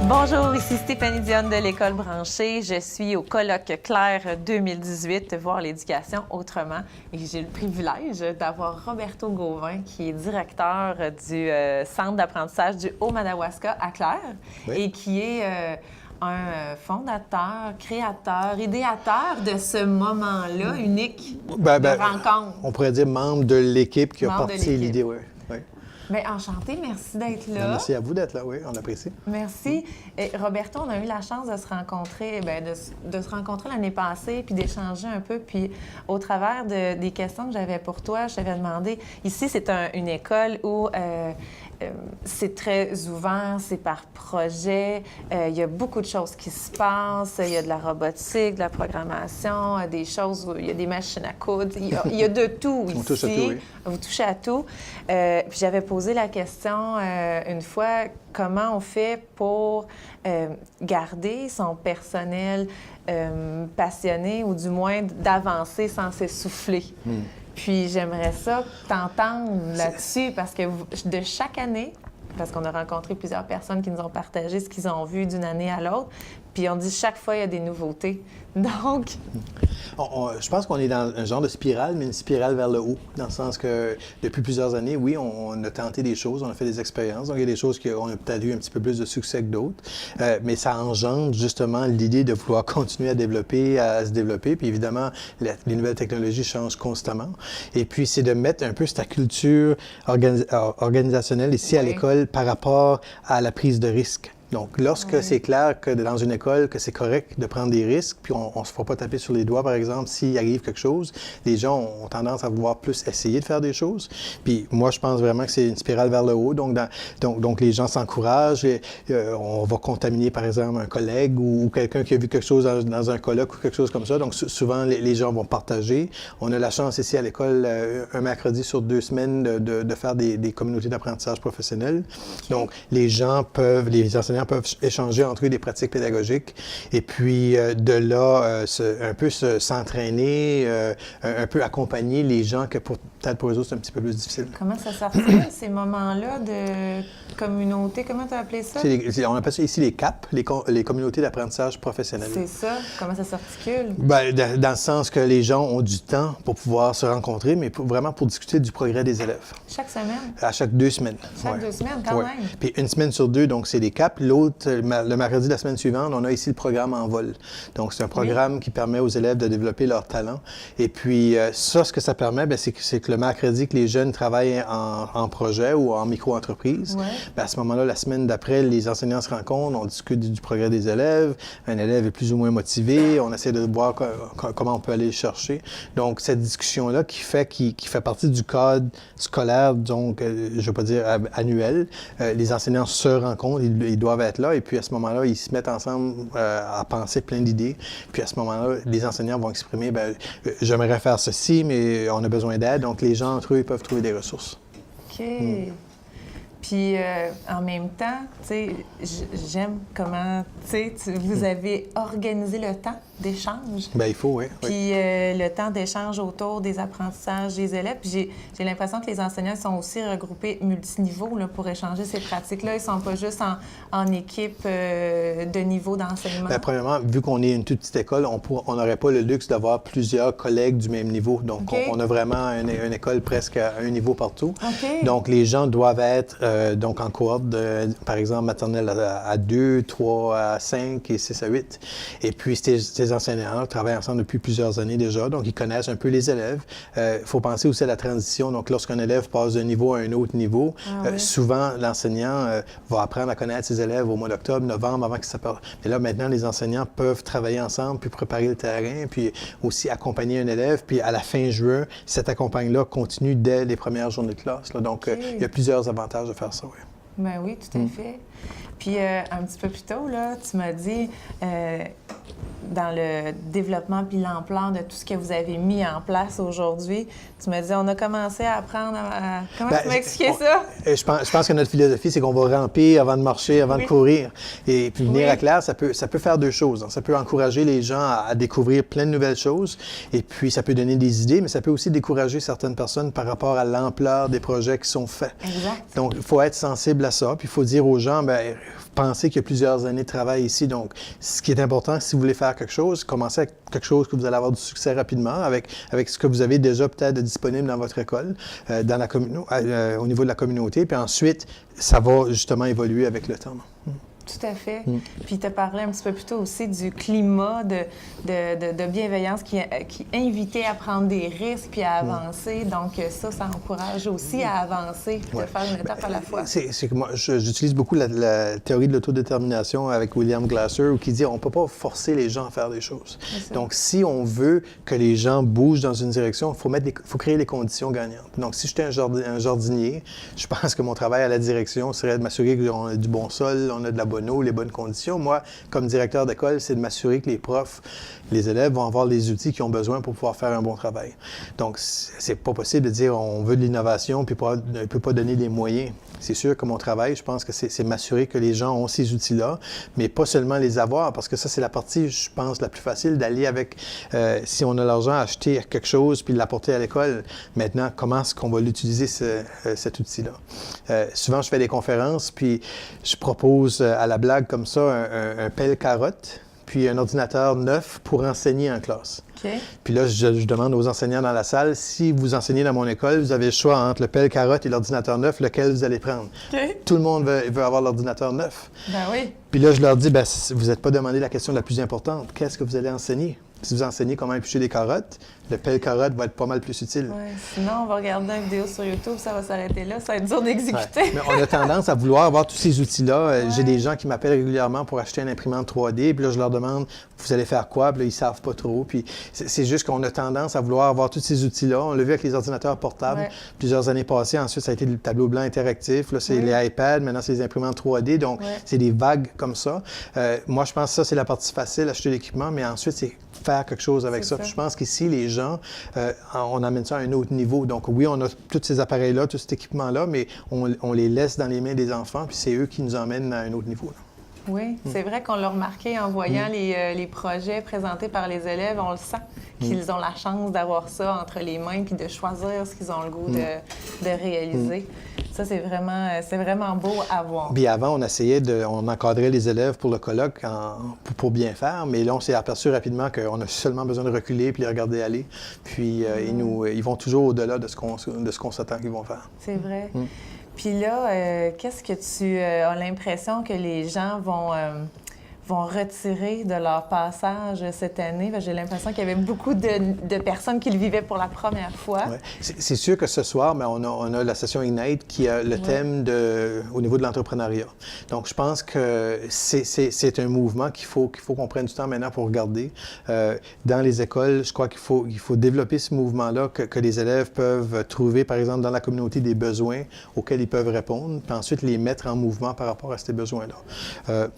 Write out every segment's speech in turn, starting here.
Bonjour, ici Stéphanie Dionne de l'École branchée. Je suis au colloque Claire 2018, Voir l'éducation autrement. Et j'ai le privilège d'avoir Roberto Gauvin, qui est directeur du Centre d'apprentissage du Haut-Madawaska à Claire, et qui est un fondateur, créateur, idéateur de ce moment-là unique de rencontre. On pourrait dire membre de l'équipe qui a porté l'idée, oui. Bien, enchantée, merci d'être là. Merci à vous d'être là, oui, on apprécie. Merci. Et Roberto, on a eu la chance de se rencontrer, de se rencontrer l'année passée, puis d'échanger un peu. Puis au travers des questions que j'avais pour toi, je t'avais demandé, ici, c'est une école où c'est très ouvert, c'est par projet. Il y a beaucoup de choses qui se passent. Il y a de la robotique, de la programmation, des choses où il y a des machines à coudre. Il y a de tout ici. On touche à tout, oui. Vous touchez à tout. Puis j'avais posé la question une fois, comment on fait pour garder son personnel passionné ou du moins d'avancer sans s'essouffler? Puis j'aimerais ça t'entendre là-dessus parce que de chaque année, parce qu'on a rencontré plusieurs personnes qui nous ont partagé ce qu'ils ont vu d'une année à l'autre, puis on dit chaque fois il y a des nouveautés. Donc... je pense qu'on est dans un genre de spirale, mais une spirale vers le haut, dans le sens que depuis plusieurs années, oui, on a tenté des choses, on a fait des expériences, donc il y a des choses qu'on a peut-être eu un petit peu plus de succès que d'autres, mais ça engendre justement l'idée de vouloir continuer à se développer, puis évidemment, les nouvelles technologies changent constamment, et puis c'est de mettre un peu cette culture organisationnelle ici à l'école par rapport à la prise de risque. Donc, lorsque c'est clair que dans une école, que c'est correct de prendre des risques, puis on ne se fera pas taper sur les doigts, par exemple, s'il arrive quelque chose, les gens ont tendance à vouloir plus essayer de faire des choses. Puis moi, je pense vraiment que c'est une spirale vers le haut. Donc les gens s'encouragent. On va contaminer, par exemple, un collègue ou quelqu'un qui a vu quelque chose dans un colloque ou quelque chose comme ça. Donc, souvent, les gens vont partager. On a la chance ici à l'école, un mercredi sur 2 semaines, de faire des communautés d'apprentissage professionnel. Donc, les enseignants peuvent échanger entre eux des pratiques pédagogiques et puis de là, un peu s'entraîner, un peu accompagner les gens que peut-être pour eux autres, c'est un petit peu plus difficile. Comment ça s'articule, ces moments-là de communauté? Comment tu as appelé ça? On appelle ça ici les CAP, les communautés d'apprentissage professionnel. C'est ça? Comment ça s'articule? Bien, dans le sens que les gens ont du temps pour pouvoir se rencontrer, mais vraiment pour discuter du progrès des élèves. Chaque semaine? À chaque 2 semaines. Chaque 2 semaines, quand même. Puis 1 semaine sur 2, donc c'est des CAP. L'autre, le mardi de la semaine suivante, on a ici le programme En vol. Donc, c'est un programme qui permet aux élèves de développer leurs talents. Et puis, ce que ça permet, c'est que le mercredi que les jeunes travaillent en projet ou en micro-entreprise, à ce moment-là, la semaine d'après, les enseignants se rencontrent, on discute du progrès des élèves. Un élève est plus ou moins motivé, on essaie de voir comment on peut aller le chercher. Donc, cette discussion-là qui fait partie du cadre scolaire, donc, je ne vais pas dire annuel, les enseignants se rencontrent, ils doivent être là, et puis à ce moment-là, ils se mettent ensemble à penser plein d'idées. Puis à ce moment-là, les enseignants vont exprimer, j'aimerais faire ceci, mais on a besoin d'aide. Donc les gens entre eux, ils peuvent trouver des ressources. OK. Puis en même temps, tu sais, j'aime comment, vous avez organisé le temps d'échange. Bien, il faut, oui. Puis le temps d'échange autour des apprentissages des élèves. Puis j'ai l'impression que les enseignants sont aussi regroupés multiniveaux là, pour échanger ces pratiques-là. Ils ne sont pas juste en équipe de niveau d'enseignement. Bien, premièrement, vu qu'on est une toute petite école, on n'aurait pas le luxe d'avoir plusieurs collègues du même niveau. Donc, on a vraiment une école presque à un niveau partout. Donc, les gens doivent être donc en cohorte, par exemple, maternelle à 2, 3 à 5 et 6 à 8. Et puis, ces enseignants travaillent ensemble depuis plusieurs années déjà, donc ils connaissent un peu les élèves. Il faut penser aussi à la transition. Donc, lorsqu'un élève passe d'un niveau à un autre niveau, souvent, l'enseignant va apprendre à connaître ses élèves au mois d'octobre, novembre, avant que ça parte. Mais là, maintenant, les enseignants peuvent travailler ensemble, puis préparer le terrain, puis aussi accompagner un élève. Puis, à la fin juin, cet accompagnement-là continue dès les premières journées de classe. Là. Donc, il y a plusieurs avantages de faire ça, oui. Bien oui, tout à fait. Puis un petit peu plus tôt, là, tu m'as dit, dans le développement puis l'ampleur de tout ce que vous avez mis en place aujourd'hui, tu m'as dit, on a commencé à apprendre à... Comment tu m'as expliqué ça? Je pense que notre philosophie, c'est qu'on va ramper avant de marcher, avant de courir. Et puis venir à Claire, ça peut faire 2 choses. Ça peut encourager les gens à découvrir plein de nouvelles choses. Et puis, ça peut donner des idées, mais ça peut aussi décourager certaines personnes par rapport à l'ampleur des projets qui sont faits. Exact. Donc, il faut être sensible à ça. Puis il faut dire aux gens, bien, pensez qu'il y a plusieurs années de travail ici. Donc, ce qui est important, si vous voulez faire quelque chose, commencez avec quelque chose que vous allez avoir du succès rapidement, avec ce que vous avez déjà peut-être disponible dans votre école, au niveau de la communauté. Puis ensuite, ça va justement évoluer avec le temps. Tout à fait. Puis tu as parlé un petit peu plus tôt aussi du climat de bienveillance qui invitait à prendre des risques puis à avancer. Donc ça encourage aussi à avancer, de faire une étape à la fois. C'est que moi, j'utilise beaucoup la théorie de l'autodétermination avec William Glasser, qui dit on ne peut pas forcer les gens à faire des choses. Donc, si on veut que les gens bougent dans une direction, il faut créer les conditions gagnantes. Donc, si j'étais un jardinier, je pense que mon travail à la direction serait de m'assurer qu'on a du bon sol, on a de la bonne eau, les bonnes conditions. Moi, comme directeur d'école, c'est de m'assurer que les profs, les élèves vont avoir les outils qu'ils ont besoin pour pouvoir faire un bon travail. Donc, c'est pas possible de dire on veut de l'innovation puis on ne peut pas donner les moyens. C'est sûr que mon travail, je pense que c'est m'assurer que les gens ont ces outils-là, mais pas seulement les avoir, parce que ça, c'est la partie, je pense, la plus facile d'aller avec, si on a l'argent, acheter quelque chose puis l'apporter à l'école. Maintenant, comment est-ce qu'on va l'utiliser, cet outil-là? Souvent, je fais des conférences, puis je propose à la blague comme ça un pelle-carotte, puis un ordinateur neuf pour enseigner en classe. Okay. Puis là, je demande aux enseignants dans la salle, si vous enseignez dans mon école, vous avez le choix entre le pelle-carotte et l'ordinateur neuf, lequel vous allez prendre. Okay. Tout le monde veut avoir l'ordinateur neuf. Ben oui. Puis là, je leur dis, vous n'êtes pas demandé la question la plus importante. Qu'est-ce que vous allez enseigner? Si vous enseignez comment éplucher des carottes, le pelle-carotte va être pas mal plus utile. Ouais, sinon, on va regarder une vidéo sur YouTube, ça va s'arrêter là, ça va être dur d'exécuter. Ouais. Mais on a tendance à vouloir avoir tous ces outils-là. J'ai des gens qui m'appellent régulièrement pour acheter une imprimante 3D, puis là, je leur demande, vous allez faire quoi? Puis là, ils savent pas trop. Puis c'est juste qu'on a tendance à vouloir avoir tous ces outils-là. On l'a vu avec les ordinateurs portables plusieurs années passées. Ensuite, ça a été le tableau blanc interactif. Là, c'est les iPads. Maintenant, c'est les imprimantes 3D. Donc, c'est des vagues comme ça. Moi, je pense que ça, c'est la partie facile, acheter l'équipement, mais ensuite, c'est faire quelque chose avec ça. Puis je pense qu'ici, les gens, on amène ça à un autre niveau. Donc oui, on a tous ces appareils-là, tout cet équipement-là, mais on les laisse dans les mains des enfants, puis c'est eux qui nous emmènent à un autre niveau. Là. Oui, c'est vrai qu'on l'a remarqué en voyant les projets présentés par les élèves. On le sent qu'ils ont la chance d'avoir ça entre les mains puis de choisir ce qu'ils ont le goût de réaliser. Ça, c'est vraiment beau à voir. Puis avant, on encadrait les élèves pour le colloque pour bien faire, mais là, on s'est aperçu rapidement qu'on a seulement besoin de reculer puis les regarder aller. Puis ils vont toujours au-delà de ce qu'on s'attend qu'ils vont faire. C'est vrai. Puis là, qu'est-ce que tu as l'impression que les gens vont retirer de leur passage cette année? J'ai l'impression qu'il y avait beaucoup de personnes qui le vivaient pour la première fois. Ouais. C'est sûr que ce soir, mais on a la session Ignite qui a le thème au niveau de l'entrepreneuriat. Donc, je pense que c'est un mouvement qu'il faut qu'on prenne du temps maintenant pour regarder. Dans les écoles, je crois qu'il faut développer ce mouvement-là, que les élèves peuvent trouver, par exemple, dans la communauté des besoins auxquels ils peuvent répondre, puis ensuite les mettre en mouvement par rapport à ces besoins-là.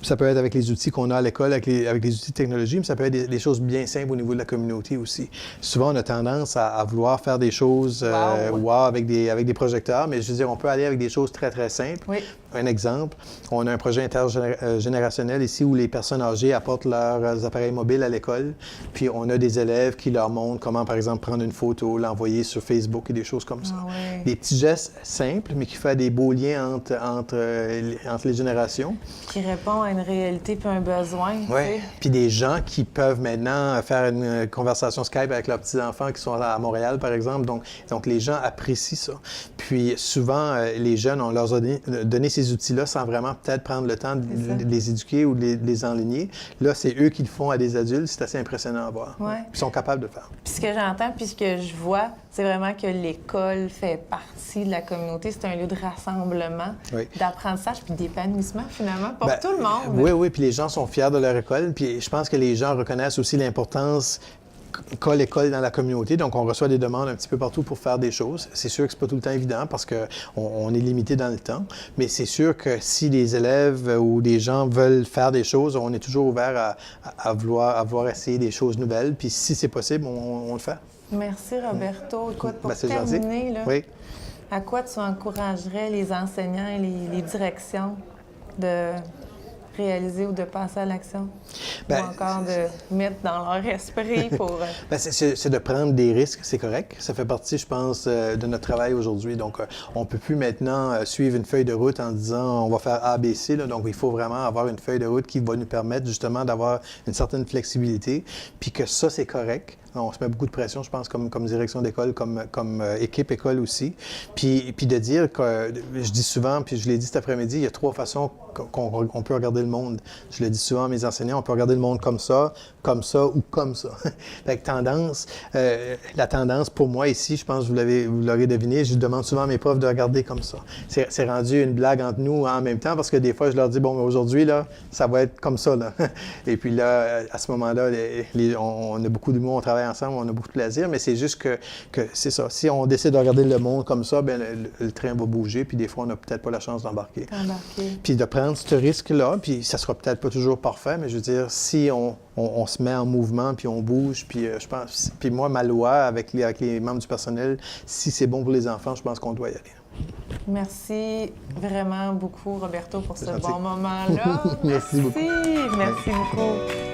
Ça peut être avec les outils qu'on a à l'école, avec les outils de technologie, mais ça peut être des choses bien simples au niveau de la communauté aussi. Souvent, on a tendance à vouloir faire des choses avec des projecteurs, mais je veux dire, on peut aller avec des choses très, très simples. Oui. Un exemple, on a un projet intergénérationnel ici où les personnes âgées apportent leurs appareils mobiles à l'école, puis on a des élèves qui leur montrent comment, par exemple, prendre une photo, l'envoyer sur Facebook et des choses comme ça. Des petits gestes simples, mais qui font des beaux liens entre les générations. Qui répond à une réalité puis un besoin. Oui. Puis des gens qui peuvent maintenant faire une conversation Skype avec leurs petits-enfants qui sont à Montréal, par exemple. Donc les gens apprécient ça. Puis souvent, les jeunes, on leur a donné ces outils-là sans vraiment peut-être prendre le temps de les éduquer ou de les enligner. Là, c'est eux qui le font à des adultes. C'est assez impressionnant à voir. Ouais. Ils sont capables de le faire. Puis ce que j'entends, puis ce que je vois, c'est vraiment que l'école fait partie de la communauté. C'est un lieu de rassemblement, d'apprentissage puis d'épanouissement, finalement, pour tout le monde. Oui, puis les gens sont fiers de leur école. Puis je pense que les gens reconnaissent aussi l'importance qu'a l'école dans la communauté. Donc, on reçoit des demandes un petit peu partout pour faire des choses. C'est sûr que c'est pas tout le temps évident parce qu'on est limité dans le temps. Mais c'est sûr que si les élèves ou des gens veulent faire des choses, on est toujours ouvert à vouloir essayer des choses nouvelles. Puis si c'est possible, on le fait. Merci, Roberto. Écoute, pour terminer, là, à quoi tu encouragerais les enseignants et les directions réaliser ou de passer à l'action? Ou Ben, encore de mettre dans leur esprit pour... Ben, c'est de prendre des risques, c'est correct. Ça fait partie, je pense, de notre travail aujourd'hui. Donc, on ne peut plus maintenant suivre une feuille de route en disant on va faire A, B, C. Là. Donc, il faut vraiment avoir une feuille de route qui va nous permettre justement d'avoir une certaine flexibilité, puis que ça, c'est correct. On se met beaucoup de pression, je pense, comme direction d'école, comme équipe école aussi. Puis de dire que, je dis souvent, puis je l'ai dit cet après-midi, il y a 3 façons qu'on peut regarder le monde. Je le dis souvent à mes enseignants, on peut regarder le monde comme ça ou comme ça. Fait que la tendance pour moi ici, je pense que vous l'aurez deviné, je demande souvent à mes profs de regarder comme ça. C'est rendu une blague entre nous en même temps parce que des fois, je leur dis, bon, aujourd'hui, là, ça va être comme ça, là. Et puis là, à ce moment-là, on a beaucoup d'humour, on travaille ensemble, on a beaucoup de plaisir, mais c'est juste que c'est ça. Si on décide de regarder le monde comme ça, bien, le train va bouger, puis des fois, on n'a peut-être pas la chance d'embarquer. Puis de prendre ce risque-là, puis ça sera peut-être pas toujours parfait, mais je veux dire, si on se met en mouvement, puis on bouge, puis je pense... Puis moi, ma loi avec les membres du personnel, si c'est bon pour les enfants, je pense qu'on doit y aller. Merci vraiment beaucoup, Roberto, pour ce bon moment-là. Merci beaucoup. Merci beaucoup.